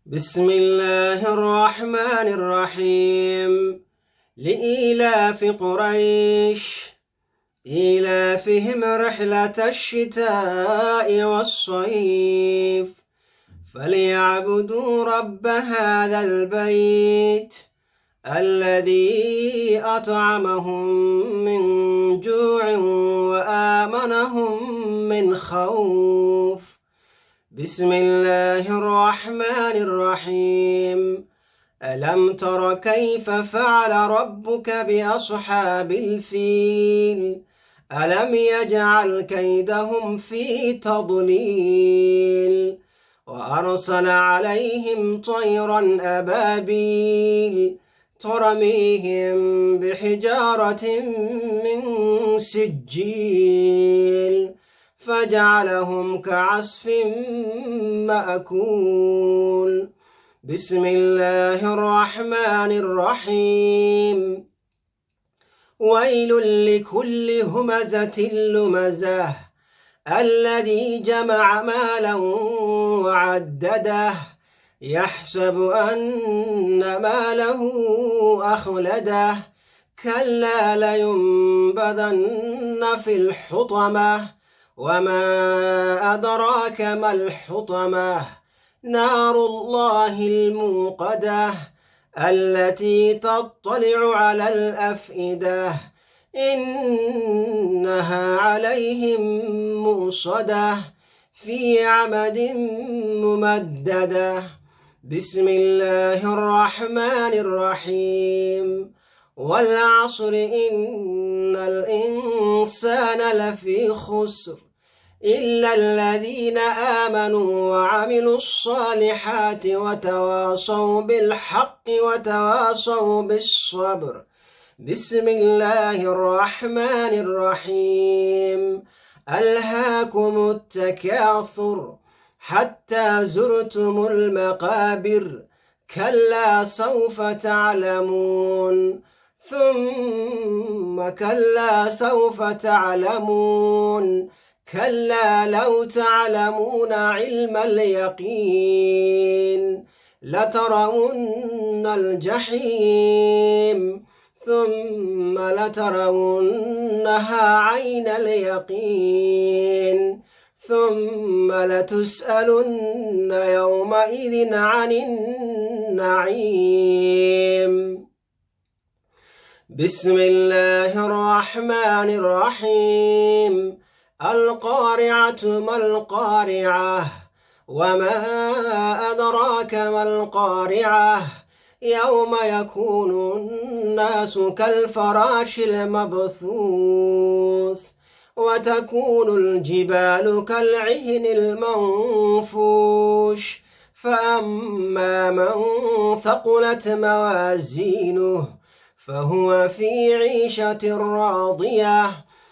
بسم الله الرحمن الرحيم. لإيلاف قريش إيلافهم رحلة الشتاء والصيف فليعبدوا رب هذا البيت الذي أطعمهم من جوع وآمنهم من خوف. بسم الله الرحمن الرحيم. ألم تر كيف فعل ربك بأصحاب الفيل؟ ألم يجعل كيدهم في تضليل وأرسل عليهم طيرا أبابيل ترميهم بحجارة من سجيل فجعلهم كعصف مأكول. بسم الله الرحمن الرحيم. ويل لكل همزة لمزة الذي جمع مالا وعدده يحسب أن ماله أخلده كلا لينبذن في الحطمة وما أدراك ما الحطمة نار الله الموقدة التي تطلع على الأفئدة إنها عليهم مؤصدة في عمد ممددة. بسم الله الرحمن الرحيم. والعصر إن الإنسان لفي خسر إلا الذين آمنوا وعملوا الصالحات وتواصوا بالحق وتواصوا بالصبر. بسم الله الرحمن الرحيم. ألهاكم التكاثر حتى زرتم المقابر كلا سوف تعلمون ثم كلا سوف تعلمون كلا لو تعلمون علم اليقين لترون الجحيم ثم لترونها عين اليقين ثم لتسألن يومئذ عن النعيم. بسم الله الرحمن الرحيم. القارعة ما القارعة وما أدراك ما القارعة يوم يكون الناس كالفراش المبثوث وتكون الجبال كالعهن المنفوش فأما من ثقلت موازينه فهو في عيشة راضية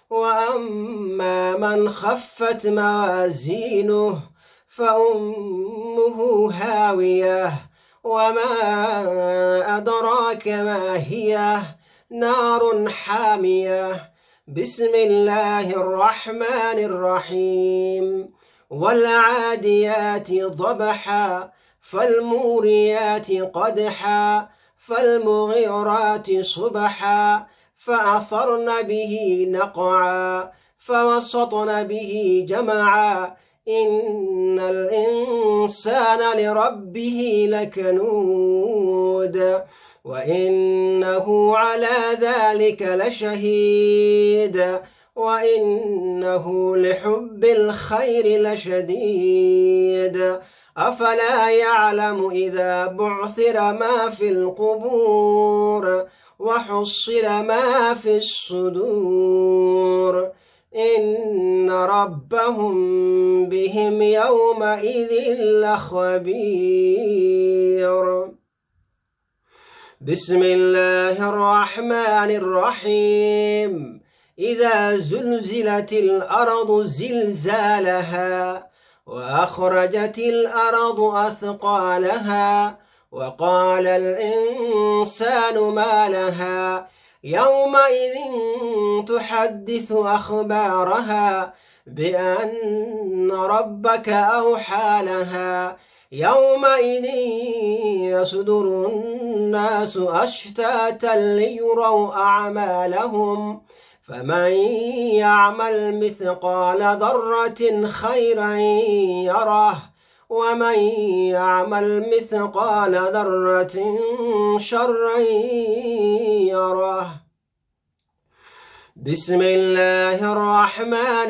وأما من خفت موازينه فأمه هاوية وما أدراك ما هي نار حامية. بسم الله الرحمن الرحيم. والعاديات ضبحا فالموريات قدحا فالمغيرات صبحا فأثرن به نقعا فوسطن به جمعا إن الإنسان لربه لكنود وإنه على ذلك لشهيد وإنه لحب الخير لشديد. أفلا يعلم إذا بعثر ما في القبور وحصل ما في الصدور إن ربهم بهم يومئذ لخبير. بسم الله الرحمن الرحيم. إذا زلزلت الأرض زلزالها وأخرجت الأرض أثقالها وقال الإنسان ما لها يومئذ تحدث أخبارها بأن ربك أوحى لها يومئذ يصدر الناس أشتاتا ليروا أعمالهم فمن يعمل مثقال ذرة خيرا يره ومن يعمل مثقال ذرة شرا يره. بسم الله الرحمن